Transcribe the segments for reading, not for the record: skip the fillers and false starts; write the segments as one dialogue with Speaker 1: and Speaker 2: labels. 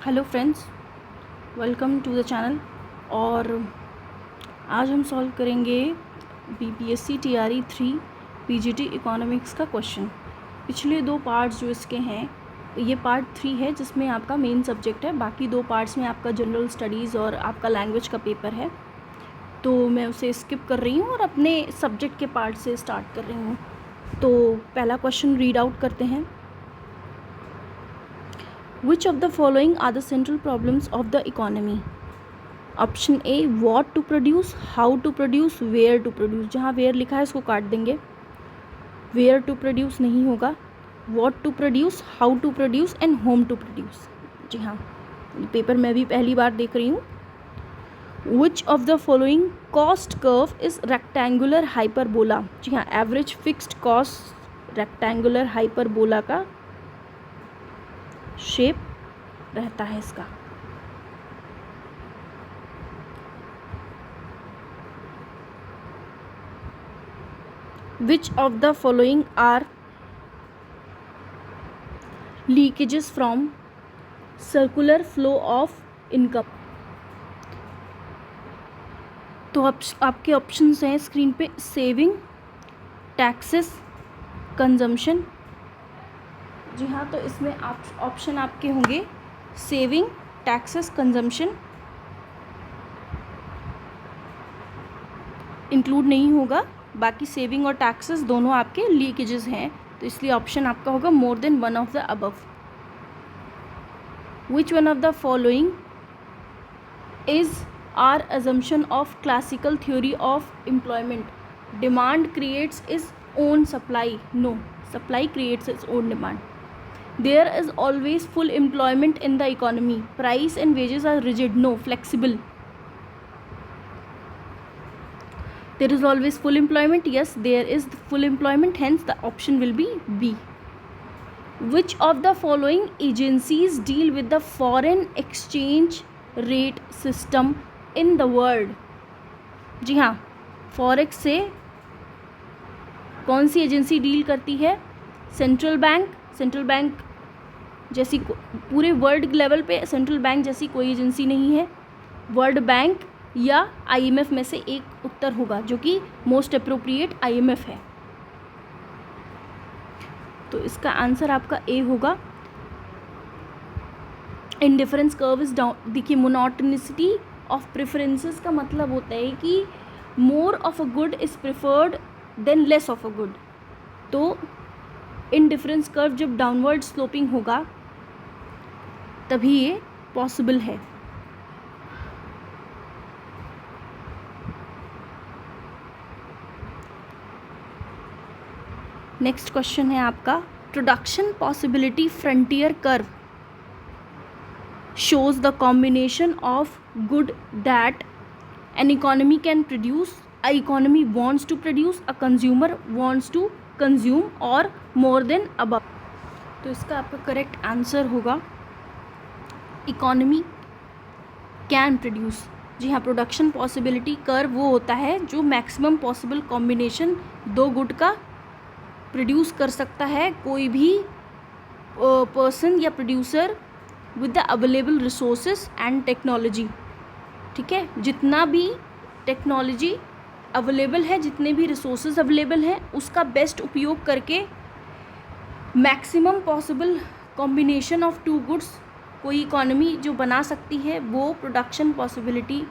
Speaker 1: Hello friends, welcome to the channel. और आज हम सॉल्व करेंगे बीपीएससी टीआरई 3 पीजीटी इकोनॉमिक्स का क्वेश्चन। पिछले दो पार्ट्स जो इसके हैं, ये पार्ट 3 है जिसमें आपका मेन सब्जेक्ट है। बाकी दो पार्ट्स में आपका जनरल स्टडीज़ और आपका लैंग्वेज का पेपर है, तो मैं उसे स्किप कर रही हूँ और अपने सब्जेक्ट के पार्ट से स्टार्ट कर रही हूँ। तो पहला क्वेश्चन रीड आउट करते हैं। Which of the following are the central problems of the economy? Option A, what to produce, how to produce, where to produce। जहाँ where लिखा है इसको काट देंगे, where to produce नहीं होगा। what to produce, how to produce and whom to produce। जी हाँ, paper मैं भी पहली बार देख रही हूँ। Which of the following cost curve is rectangular hyperbola। जी हाँ, average fixed cost rectangular hyperbola का शेप रहता है इसका। Which of the following are leakages from circular flow of income। तो आपके ऑप्शंस हैं स्क्रीन पे, सेविंग, टैक्सेस, कंजम्पशन। जी हाँ, तो इसमें ऑप्शन आपके होंगे सेविंग, टैक्सेस, कंजम्पशन। इंक्लूड नहीं होगा, बाकी सेविंग और टैक्सेस दोनों आपके लीकेजेस हैं, तो इसलिए ऑप्शन आपका होगा more than one of the above. Which one of the following is are assumption of classical theory of employment। demand creates its own supply। no, supply creates its own demand। there is always full employment in the economy। price and wages are rigid। no, flexible। there is always full employment। yes, there is full employment, hence the option will be B। which of the following agencies deal with the foreign exchange rate system in the world। जी हाँ, forex से कौन सी agency deal करती है? Central bank जैसी पूरे world level पे central bank जैसी कोई एजेंसी नहीं है। वर्ल्ड बैंक या आईएमएफ में से एक उत्तर होगा, जो कि मोस्ट अप्रोप्रिएट आईएमएफ है। तो इसका आंसर आपका ए होगा। Indifference curve is down. देखिए, मोनोटोनिसिटी ऑफ प्रेफरेंसेस का मतलब होता है कि more of a good is preferred than less of a good. तो इंडिफरेंस कर्व जब डाउनवर्ड स्लोपिंग होगा तभी ये पॉसिबल है। नेक्स्ट क्वेश्चन है आपका, production possibility frontier curve shows the combination of good that an economy can produce, a economy wants to produce, a consumer wants to consume or more than above। तो इसका आपका correct answer होगा economy can produce. जी हाँ, production possibility curve वो होता है जो maximum possible combination दो गुड का प्रोड्यूस कर सकता है कोई भी पर्सन या producer with the available resources and technology. ठीक है, जितना भी टेक्नोलॉजी अवेलेबल है, जितने भी रिसोर्सेज अवेलेबल हैं, उसका बेस्ट उपयोग करके maximum possible combination of two goods कोई इकोनॉमी जो बना सकती है, वो production possibility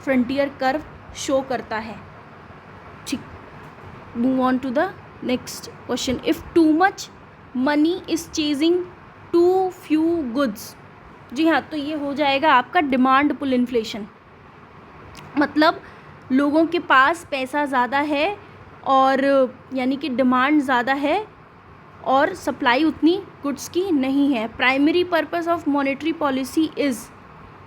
Speaker 1: frontier curve show करता है। ठीक, move on to the next question. If too much money is chasing too few goods. जी हाँ, तो ये हो जाएगा आपका डिमांड पुल इन्फ्लेशन। मतलब लोगों के पास पैसा ज़्यादा है और यानी कि डिमांड ज़्यादा है और सप्लाई उतनी गुड्स की नहीं है। Primary purpose of monetary policy is,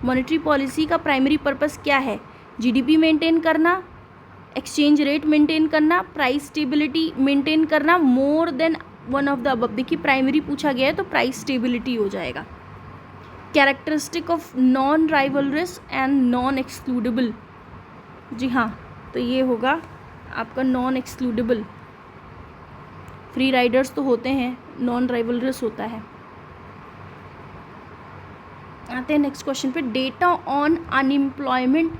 Speaker 1: monetary policy का प्राइमरी पर्पस क्या है? जीडीपी मेंटेन करना, एक्सचेंज रेट मेंटेन करना, प्राइस स्टेबिलिटी मेंटेन करना, more than one of the above. देखिए, प्राइमरी पूछा गया है तो प्राइस स्टेबिलिटी हो जाएगा। Characteristic of non rivalrous and non excludable. जी हाँ, तो ये होगा आपका नॉन एक्सक्लूडेबल। फ्री राइडर्स तो होते हैं, नॉन राइवलरस होता है। आते हैं नेक्स्ट क्वेश्चन पे। Data on unemployment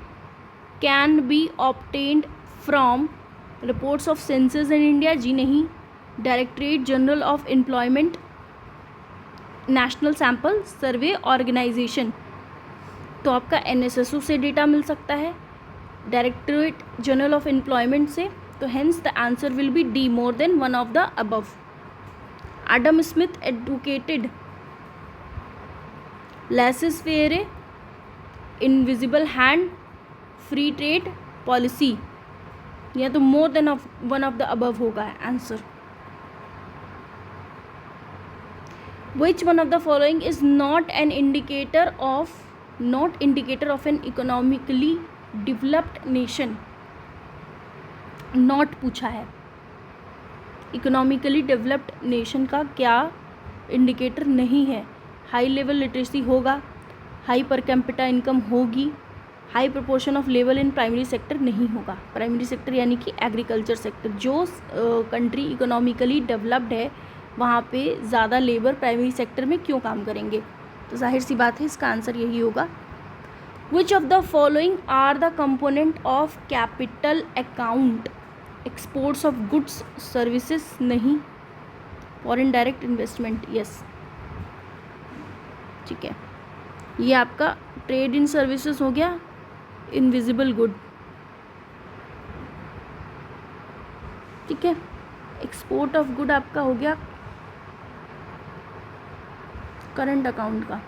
Speaker 1: can be obtained from reports of census in India, जी नहीं। Directorate General of Employment, National Sample Survey Organisation, तो आपका NSSO से डेटा मिल सकता है, डायरेक्टरेट जनरल ऑफ एम्प्लॉयमेंट से, तो hence the answer will be D, more than one of the above. Adam Smith advocated laces fair, invisible hand, free trade policy, या तो मोर than one of the above होगा answer. Which one of the following is not indicator of an economically developed nation? Not पूछा है। Economically developed nation का क्या indicator नहीं है? High level literacy होगा, हाई पर कैपिटा इनकम होगी, high proportion of level in primary sector नहीं होगा। प्राइमरी सेक्टर यानी कि एग्रीकल्चर सेक्टर। जो कंट्री इकोनॉमिकली डेवलप्ड है वहाँ पे ज़्यादा लेबर प्राइमरी सेक्टर में क्यों काम करेंगे? तो जाहिर सी बात है इसका आंसर यही होगा। Which of the following are the component of capital account? Exports of goods services नहीं, फॉरेन डायरेक्ट इन्वेस्टमेंट यस, ठीक है। ये आपका ट्रेड इन सर्विसेज हो गया, इनविजिबल गुड, ठीक है। एक्सपोर्ट ऑफ गुड आपका हो गया करंट अकाउंट का,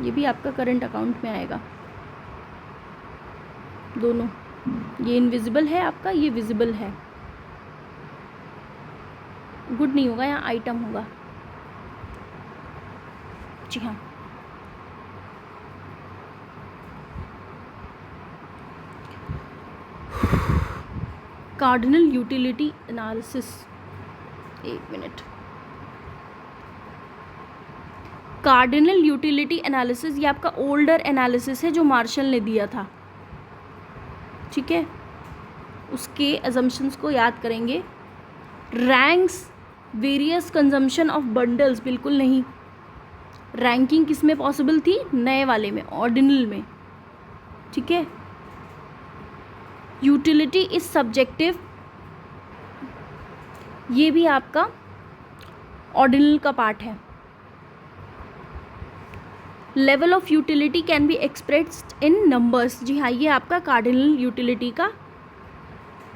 Speaker 1: ये भी आपका करंट अकाउंट में आएगा दोनों। ये इनविजिबल है आपका, ये विजिबल है। गुड नहीं होगा, यहाँ आइटम होगा, जी हाँ। कार्डिनल यूटिलिटी एनालिसिस, एक मिनट। कार्डिनल यूटिलिटी एनालिसिस ये आपका ओल्डर एनालिसिस है जो मार्शल ने दिया था, ठीक है। उसके अजम्पशंस को याद करेंगे। Ranks various consumption of bundles, बिल्कुल नहीं। रैंकिंग किस में पॉसिबल थी? नए वाले में, ऑर्डिनल में, ठीक है। यूटिलिटी इज सब्जेक्टिव, ये भी आपका ऑर्डिनल का पार्ट है। Level of utility can be expressed in numbers, जी हाँ, ये आपका कार्डिनल यूटिलिटी का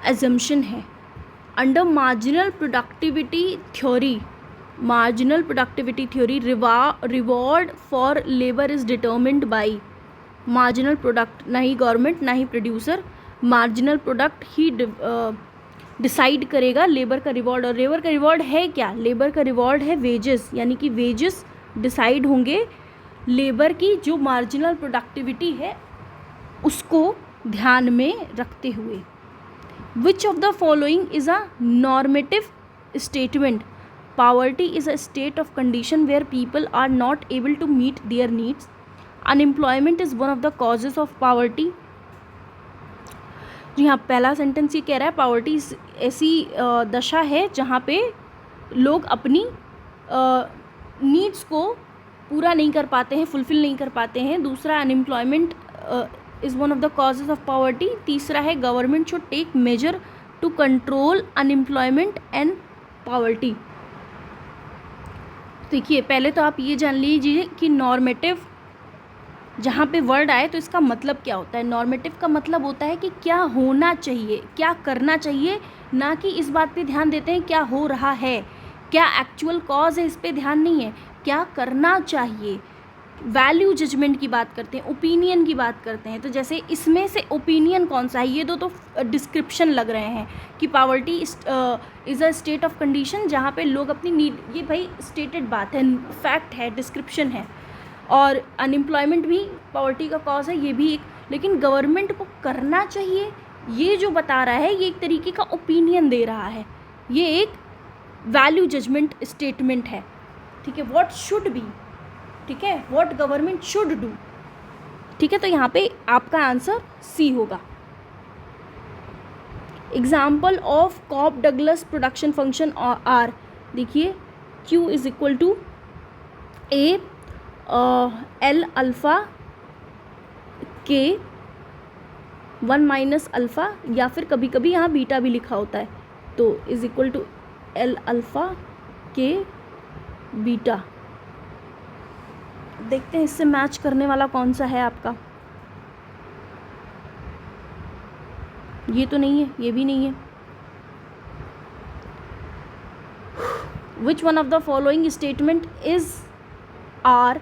Speaker 1: एजम्पशन है। Under marginal productivity theory, marginal productivity theory, reward for labour is determined by marginal product, ना ही गवर्नमेंट ना ही प्रोड्यूसर, मार्जिनल प्रोडक्ट ही डिसाइड करेगा लेबर का रिवॉर्ड। और लेबर का रिवॉर्ड है क्या? लेबर का रिवॉर्ड है वेजेस, यानी कि वेजेस डिसाइड होंगे लेबर की जो मार्जिनल प्रोडक्टिविटी है उसको ध्यान में रखते हुए। Which of the following is a normative statement? Poverty is a state of condition where people are not able to meet their needs. Unemployment is one of the causes of poverty. जी हाँ, पहला sentence ये कह रहा है poverty ऐसी दशा है जहाँ पे लोग अपनी नीड्स को पूरा नहीं कर पाते हैं, फुलफिल नहीं कर पाते हैं। दूसरा, unemployment is one of the causes of poverty. तीसरा है government should take major to control unemployment and poverty. देखिए, पहले तो आप ये जान लीजिए कि नॉर्मेटिव जहाँ पे वर्ड आए तो इसका मतलब क्या होता है। नॉर्मेटिव का मतलब होता है कि क्या होना चाहिए, क्या करना चाहिए, ना कि इस बात पे ध्यान देते हैं क्या हो रहा है, क्या एक्चुअल कॉज है, इस पे ध्यान नहीं है, क्या करना चाहिए। वैल्यू जजमेंट की बात करते हैं, ओपिनियन की बात करते हैं। तो जैसे इसमें से ओपिनियन कौन सा है? ये दो तो डिस्क्रिप्शन लग रहे हैं कि poverty is a state of condition जहाँ पे लोग अपनी नीड, ये भाई स्टेटेड बात है, फैक्ट है, डिस्क्रिप्शन है। और अनएम्प्लॉयमेंट भी पॉवर्टी का कॉज है, ये भी एक। लेकिन गवर्नमेंट को करना चाहिए ये जो बता रहा है, ये एक तरीके का ओपिनियन दे रहा है, ये एक वैल्यू जजमेंट स्टेटमेंट है, ठीक है। व्हाट शुड बी, ठीक है, व्हाट गवर्नमेंट शुड डू, ठीक है। तो यहाँ पे आपका आंसर सी होगा। Example of Cobb Douglas production function are, देखिए Q is equal to A L alpha K 1 minus alpha, या फिर कभी कभी यहाँ बीटा भी लिखा होता है, तो is equal to L alpha K beta. देखते हैं इससे मैच करने वाला कौन सा है आपका। ये तो नहीं है, ये भी नहीं है। Which one of the following statement is are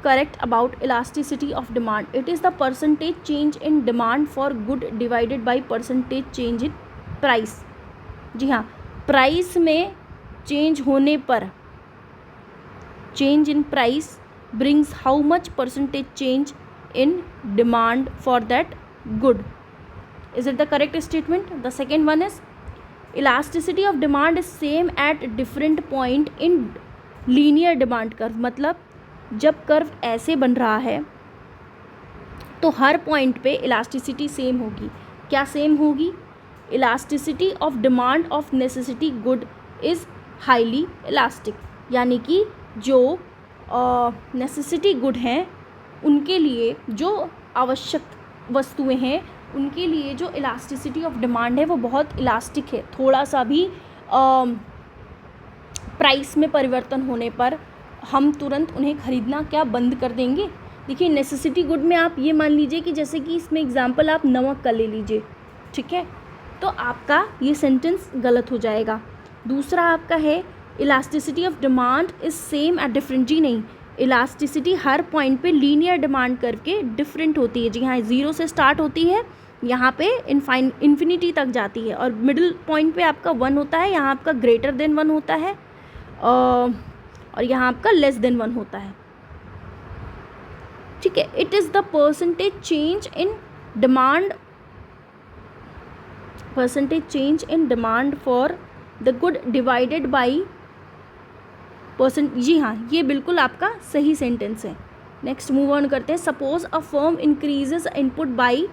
Speaker 1: correct about elasticity of demand? It is the percentage change in demand for good divided by percentage change in price. जी हाँ, प्राइस में चेंज होने पर, change in price brings how much percentage change in demand for that good? Is it the correct statement? The second one is elasticity of demand is same at different point in linear demand curve. मतलब जब curve ऐसे बन रहा है तो हर point पे elasticity same होगी। क्या सेम होगी? Elasticity of demand of necessity good is highly elastic, यानी कि जो नेसेसिटी गुड हैं उनके लिए, जो आवश्यक वस्तुएं हैं उनके लिए जो इलास्टिसिटी ऑफ डिमांड है वो बहुत इलास्टिक है। थोड़ा सा भी प्राइस में परिवर्तन होने पर हम तुरंत उन्हें ख़रीदना क्या बंद कर देंगे। देखिए नेसेसिटी गुड में आप ये मान लीजिए कि जैसे कि इसमें एग्जांपल आप नमक का ले लीजिए, ठीक है, तो आपका ये सेंटेंस गलत हो जाएगा। दूसरा आपका है elasticity of demand is same at different. जी नहीं, इलास्टिसिटी हर पॉइंट पे लीनियर डिमांड करके डिफरेंट होती है। जी हाँ, 0 से स्टार्ट होती है, यहाँ पे इन्फिनिटी तक जाती है, और मिडिल पॉइंट पे आपका 1 होता है, यहाँ आपका ग्रेटर देन 1 होता है, और यहाँ आपका लेस देन 1 होता है। ठीक है, it is the percentage change in demand, percentage change in demand for the good divided by percent. जी हाँ, ये बिल्कुल आपका सही सेंटेंस है। नेक्स्ट मूव ऑन करते हैं। Suppose a firm increases input by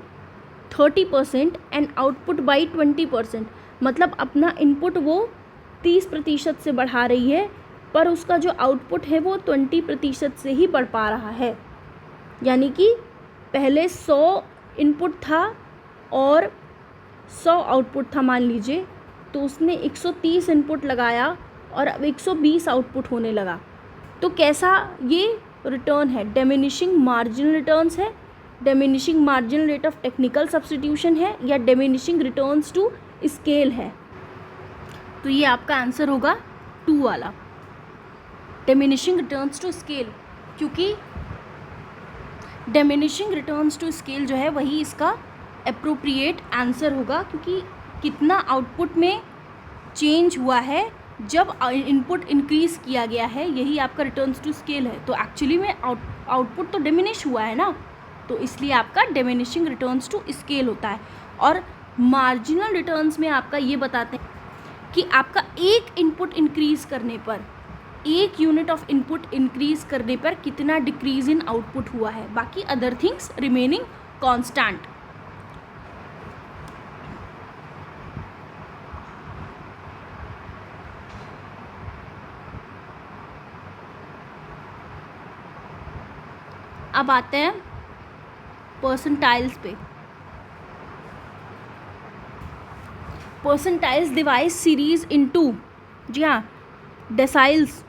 Speaker 1: 30% and output by 20%। मतलब अपना इनपुट वो 30% से बढ़ा रही है, पर उसका जो आउटपुट है वो 20% से ही बढ़ पा रहा है। यानी कि पहले 100 इनपुट था और 100 आउटपुट था मान लीजिए, तो उसने 130 इनपुट लगाया और अब 120 आउटपुट होने लगा। तो कैसा ये रिटर्न है? डिमिनिशिंग मार्जिनल रिटर्न्स है, diminishing marginal rate of technical substitution है, या डिमिनिशिंग रिटर्न्स टू स्केल है? तो ये आपका आंसर होगा 2 वाला, डिमिनिशिंग रिटर्न्स टू स्केल, क्योंकि डिमिनिशिंग रिटर्न्स टू स्केल जो है वही इसका एप्रोप्रिएट आंसर होगा, क्योंकि कितना आउटपुट में चेंज हुआ है जब इनपुट इंक्रीज़ किया गया है, यही आपका रिटर्न्स टू स्केल है। तो एक्चुअली में आउटपुट तो डिमिनिश हुआ है ना, तो इसलिए आपका डिमिनिशिंग रिटर्न्स टू स्केल होता है। और मार्जिनल रिटर्न्स में आपका ये बताते हैं कि आपका एक इनपुट इंक्रीज़ करने पर, एक यूनिट ऑफ इनपुट इंक्रीज़ करने पर कितना डिक्रीज़ इन आउटपुट हुआ है, बाकी अदर थिंग्स रिमेनिंग कांस्टेंट। अब आते हैं परसेंटाइल्स पे। परसेंटाइल्स डिवाइड सीरीज इनटू, जी हाँ, डेसाइल्स।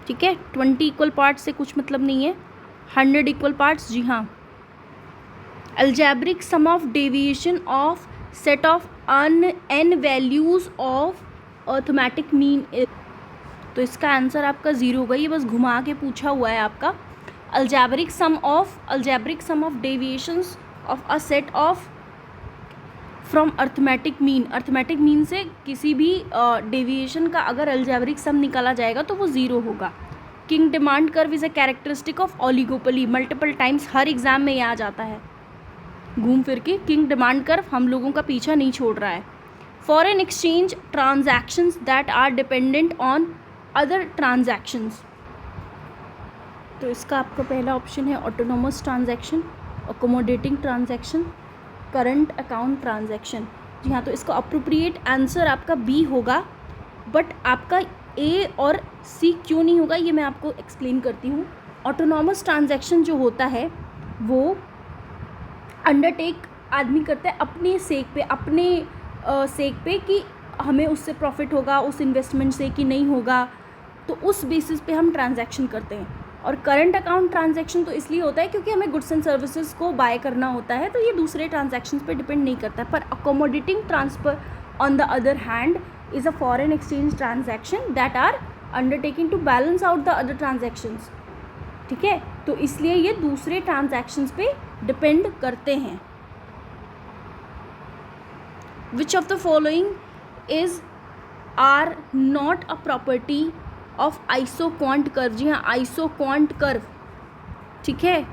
Speaker 1: ठीक है, 20 इक्वल पार्ट्स से कुछ मतलब नहीं है, 100 इक्वल पार्ट्स। जी हाँ, algebraic sum of deviation of set of n values of arithmetic mean. तो इसका आंसर आपका 0 होगा, ये बस घुमा के पूछा हुआ है आपका। Algebraic sum of deviations of a set of from arithmetic mean. Arithmetic mean से किसी भी डेविएशन का अगर अलजेब्रिक सम निकाला जाएगा तो वो 0 होगा। King demand curve is a characteristic of oligopoly. Multiple times her exam में ये आ जाता है घूम फिर के। किंग डिमांड कर्व हम लोगों का पीछा नहीं छोड़ रहा है। Foreign exchange transactions that are dependent on other transactions. तो इसका आपका पहला ऑप्शन है autonomous transaction, accommodating transaction, current account transaction. जी हाँ, तो इसका अप्रोप्रिएट आंसर आपका बी होगा। बट आपका ए और सी क्यों नहीं होगा ये मैं आपको एक्सप्लेन करती हूँ। ऑटोनॉमस ट्रांजैक्शन जो होता है वो अंडरटेक आदमी करता है अपने सेक पे कि हमें उससे प्रॉफिट होगा उस इन्वेस्टमेंट से कि नहीं होगा, तो उस बेसिस पे हम ट्रांजैक्शन करते हैं। और करंट अकाउंट ट्रांजैक्शन तो इसलिए होता है क्योंकि हमें गुड्स एंड सर्विसेज को बाय करना होता है, तो ये दूसरे ट्रांजैक्शंस पे डिपेंड नहीं करता है। पर accommodating transfer on the other hand is a foreign exchange transaction that are undertaking to balance out the other transactions, ठीक है। तो इसलिए ये दूसरे ट्रांजैक्शंस पे डिपेंड करते हैं। Which of the following is or not a property of isoquant curve. जी हाँ, आइसोक्वांट कर्व, ठीक है,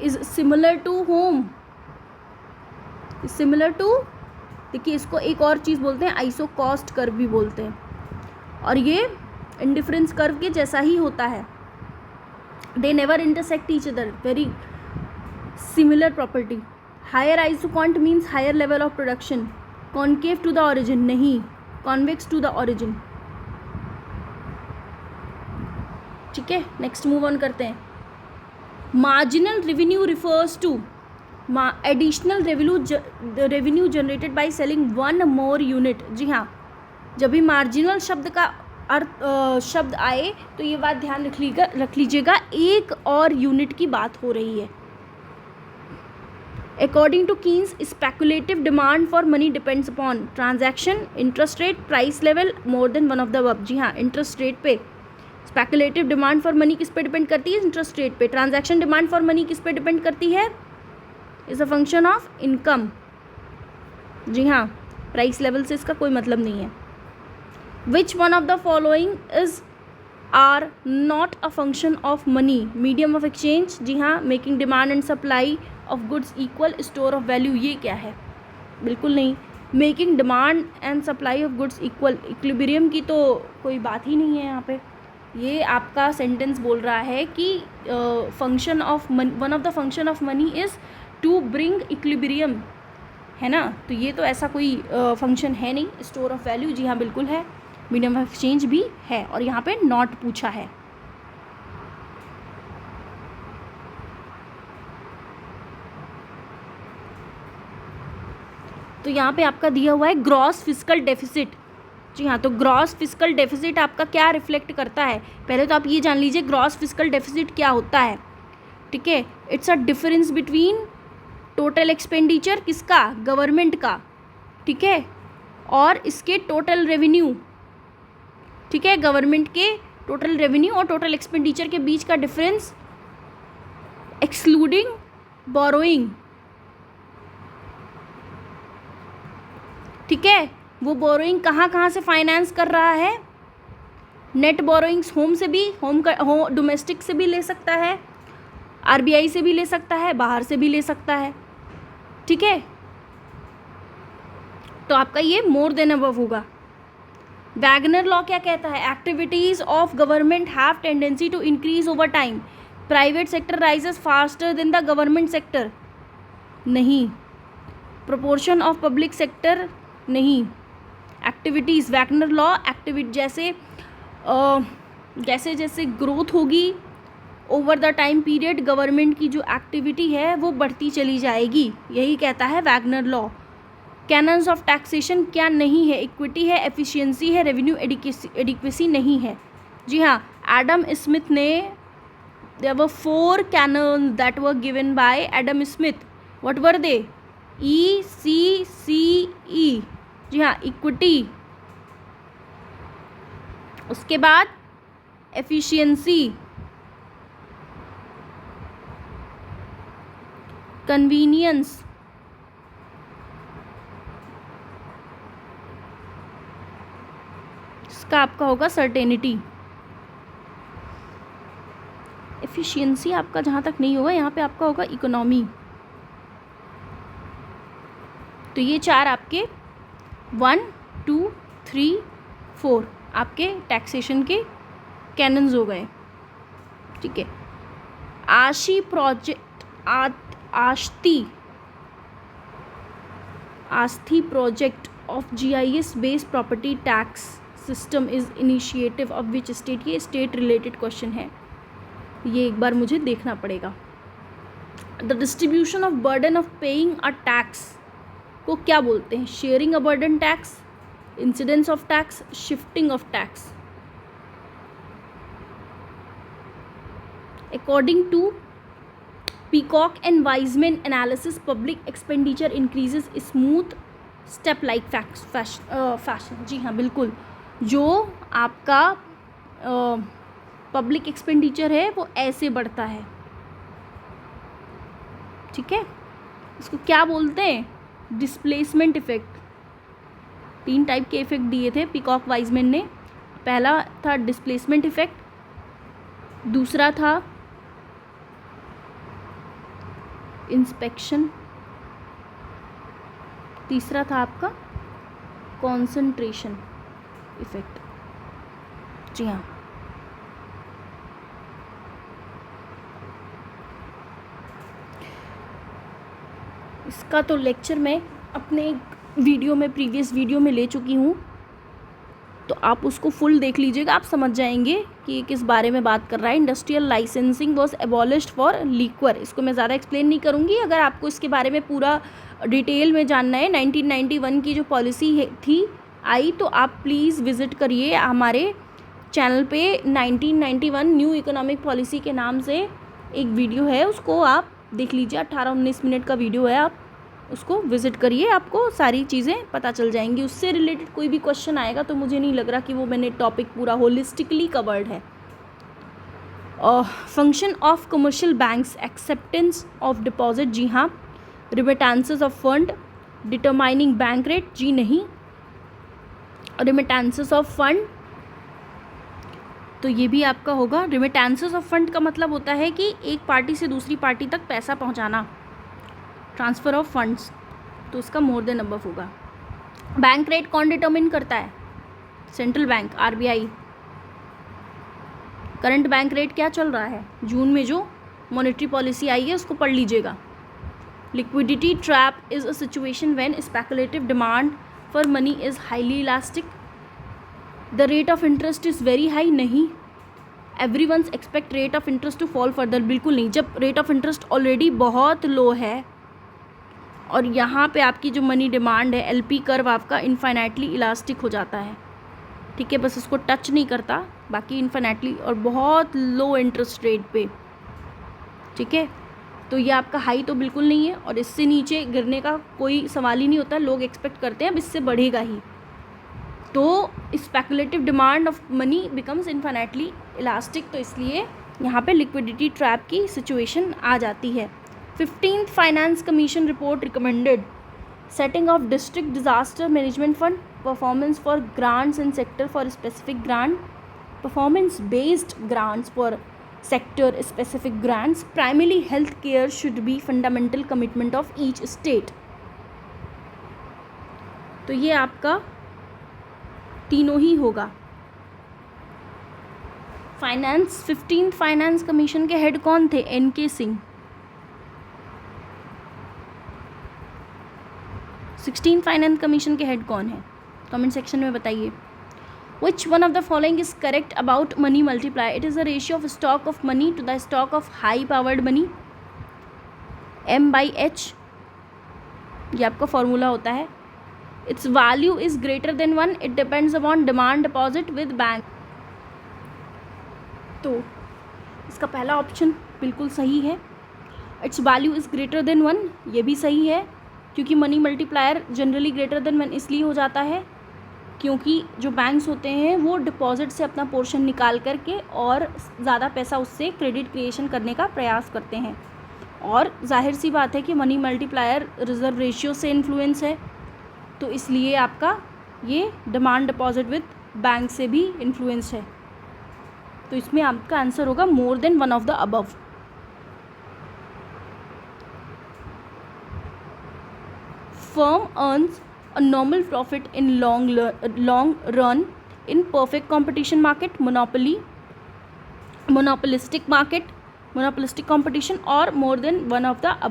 Speaker 1: is similar to home, similar to, देखिए इसको एक और चीज़ बोलते हैं आइसोकॉस्ट कर्व भी बोलते हैं, और ये इंडिफरेंस कर्व के जैसा ही होता है। They never intersect each other, very similar property. Higher isoquant means higher level of production, concave to the origin, नहीं, कॉन्वेक्स टू द ऑरिजिन, ठीक है। नेक्स्ट मूव ऑन करते हैं। Marginal revenue refers to additional revenue generated by selling one more unit. जी हाँ, जब भी marginal शब्द का शब्द आए तो ये बात ध्यान रख लीजिएगा, एक और यूनिट की बात हो रही है। According to Keynes, speculative demand for money depends upon transaction, interest rate, price level, more than one of the above. जी हाँ, इंटरेस्ट रेट पे स्पेकुलेटिव डिमांड फॉर मनी किस पे डिपेंड करती है, इंटरेस्ट रेट पे। ट्रांजैक्शन डिमांड फॉर मनी किस पे डिपेंड करती है, is a function of income. जी हाँ, प्राइस लेवल से इसका कोई मतलब नहीं है। Which one of the following is or not a function of money, medium of exchange. जी हाँ, making demand and supply of goods equal, store of value, ये क्या है, बिल्कुल नहीं। Making demand and supply of goods equal, equilibrium की तो कोई बात ही नहीं है यहाँ पे। ये आपका सेंटेंस बोल रहा है कि function of money, one of the function of money is to bring equilibrium, है ना। तो ये तो ऐसा कोई फंक्शन है नहीं। स्टोर ऑफ वैल्यू, जी हाँ बिल्कुल है। मीडियम ऑफ एक्सचेंज भी है, और यहाँ पे नॉट पूछा है। तो यहाँ पे आपका दिया हुआ है ग्रॉस फिस्कल डेफिसिट। जी हाँ, तो ग्रॉस फिस्कल डेफिसिट आपका क्या रिफ्लेक्ट करता है, पहले तो आप ये जान लीजिए ग्रॉस फिस्कल डेफिसिट क्या होता है, ठीक है। It's a difference between total expenditure किसका, गवर्नमेंट का, ठीक है, और इसके टोटल रेवेन्यू, ठीक है, गवर्नमेंट के टोटल रेवेन्यू और टोटल एक्सपेंडिचर के बीच का डिफरेंस, एक्सक्लूडिंग बोरोइंग, ठीक है। वो बोरोइंग कहाँ कहाँ से फाइनेंस कर रहा है, नेट बोरोइंग्स होम से भी, डोमेस्टिक से भी ले सकता है, आरबीआई से भी ले सकता है, बाहर से भी ले सकता है, ठीक है। तो आपका ये मोर देन अबव होगा। वैगनर लॉ क्या कहता है, activities of government have tendency to increase over time, private sector rises faster than the government sector, नहीं। प्रोपोर्शन ऑफ पब्लिक सेक्टर, नहीं। एक्टिविटीज़, वैगनर लॉ, एक्टिविटी जैसे जैसे ग्रोथ होगी over the time period, government की जो activity है वो बढ़ती चली जाएगी, यही कहता है Wagner law. Cannons of taxation क्या नहीं है, इक्विटी है, एफिशिएंसी है, रेवेन्यू एडिक्वेसी नहीं है। जी हाँ, एडम स्मिथ ने, there were 4 canons that were given by Adam Smith, what were they, ECCE। जी हाँ, इक्विटी, उसके बाद एफिशिएंसी, कन्वीनियंस, इसका आपका होगा सर्टेनिटी। एफिशिएंसी आपका जहाँ तक नहीं होगा, यहाँ पे आपका होगा इकोनॉमी। तो ये 4 आपके 1, 2, 3, 4 आपके टैक्सेशन के कैनन्स हो गए, ठीक है। आशी project, Aasthi project of GIS based property tax system is initiative of which state, ये स्टेट रिलेटेड क्वेश्चन है, ये एक बार मुझे देखना पड़ेगा। The distribution of burden of paying a tax को क्या बोलते हैं? Sharing a burden tax, incidence of tax, shifting of tax. According to Peacock and Wiseman analysis, public expenditure increases smooth step like fashion। जी हाँ, बिल्कुल, जो आपका public expenditure है वो ऐसे बढ़ता है, ठीक है। इसको क्या बोलते हैं? Displacement effect. 3 टाइप के इफेक्ट दिए थे पीकॉक वाइजमैन ने। पहला था डिस्प्लेसमेंट इफेक्ट, दूसरा था इंस्पेक्शन, तीसरा था आपका कॉन्सेंट्रेशन इफेक्ट। जी हाँ, इसका तो लेक्चर मैं अपने वीडियो में, प्रीवियस वीडियो में ले चुकी हूँ, तो आप उसको फुल देख लीजिएगा, आप समझ जाएंगे कि ये किस बारे में बात कर रहा है। Industrial licensing was abolished for liquor, इसको मैं ज़्यादा एक्सप्लेन नहीं करूँगी। अगर आपको इसके बारे में पूरा डिटेल में जानना है, 1991 की जो पॉलिसी थी आई, तो आप प्लीज़ विज़िट करिए हमारे चैनल पे। 1991 न्यू इकोनॉमिक पॉलिसी के नाम से एक वीडियो है, उसको आप देख लीजिए, 18-19 मिनट का वीडियो है, आप उसको विज़िट करिए, आपको सारी चीज़ें पता चल जाएंगी। उससे रिलेटेड कोई भी क्वेश्चन आएगा तो मुझे नहीं लग रहा कि वो मैंने टॉपिक पूरा होलिस्टिकली कवर्ड है। Function of commercial banks, acceptance of deposit, जी हाँ। Remittances of fund, determining bank rate, जी नहीं। रिमिटेंसेस ऑफ फंड, तो ये भी आपका होगा। रिमिटेंसेस ऑफ फंड का मतलब होता है कि एक पार्टी से दूसरी पार्टी तक पैसा पहुंचाना, ट्रांसफ़र ऑफ फंड्स, तो उसका मोर देन अबव होगा। बैंक रेट कौन डिटरमिन करता है? Central bank, RBI. Current bank rate क्या चल रहा है? जून में जो मॉनेटरी पॉलिसी आई है उसको पढ़ लीजिएगा। Liquidity trap is a situation when speculative demand for money is highly elastic. The rate of interest is very high, नहीं। Everyone's expect rate of interest to fall further, बिल्कुल नहीं। जब रेट ऑफ इंटरेस्ट ऑलरेडी बहुत लो है और यहाँ पे आपकी जो मनी डिमांड है, एलपी कर्व आपका इनफाइनाइटली इलास्टिक हो जाता है, ठीक है, बस इसको टच नहीं करता, बाकी इनफाइनाइटली और बहुत लो इंटरेस्ट रेट पे, ठीक है। तो ये आपका हाई तो बिल्कुल नहीं है और इससे नीचे गिरने का कोई सवाल ही नहीं होता। लोग एक्सपेक्ट करते हैं अब इससे बढ़ेगा ही, तो speculative demand of money becomes infinitely elastic, तो इसलिए यहाँ पे लिक्विडिटी ट्रैप की सिचुएशन आ जाती है। 15th finance commission report recommended setting of district disaster management fund, performance for grants in sector for specific grant, performance based grants for sector specific grants, primary health care should be fundamental commitment of each state. तो ये आपका तीनों ही होगा। Finance 15th finance commission के head कौन थे? NK Singh. 16th finance commission के head कौन है? कमेंट सेक्शन में बताइए। Which one of the following is correct about money multiplier? It is a ratio of stock of money to the stock of high powered money, M/H, ये आपका formula होता है। Its value is greater than 1. It depends upon demand deposit with bank. तो इसका पहला option बिल्कुल सही है। Its value is greater than 1, ये भी सही है, क्योंकि money multiplier generally greater than 1 इसलिए हो जाता है क्योंकि जो बैंक्स होते हैं वो डिपॉजिट से अपना पोर्शन निकाल करके और ज़्यादा पैसा उससे क्रेडिट क्रिएशन करने का प्रयास करते हैं, और जाहिर सी बात है कि मनी मल्टीप्लायर रिज़र्व रेशियो से इन्फ्लुएंस है, तो इसलिए आपका ये डिमांड डिपॉजिट विद बैंक से भी इन्फ्लुएंस है। तो इसमें आपका आंसर होगा more than one of the above. Firm earns a normal profit in long run in perfect competition market, monopolistic market, monopolistic competition, or more than one of the above.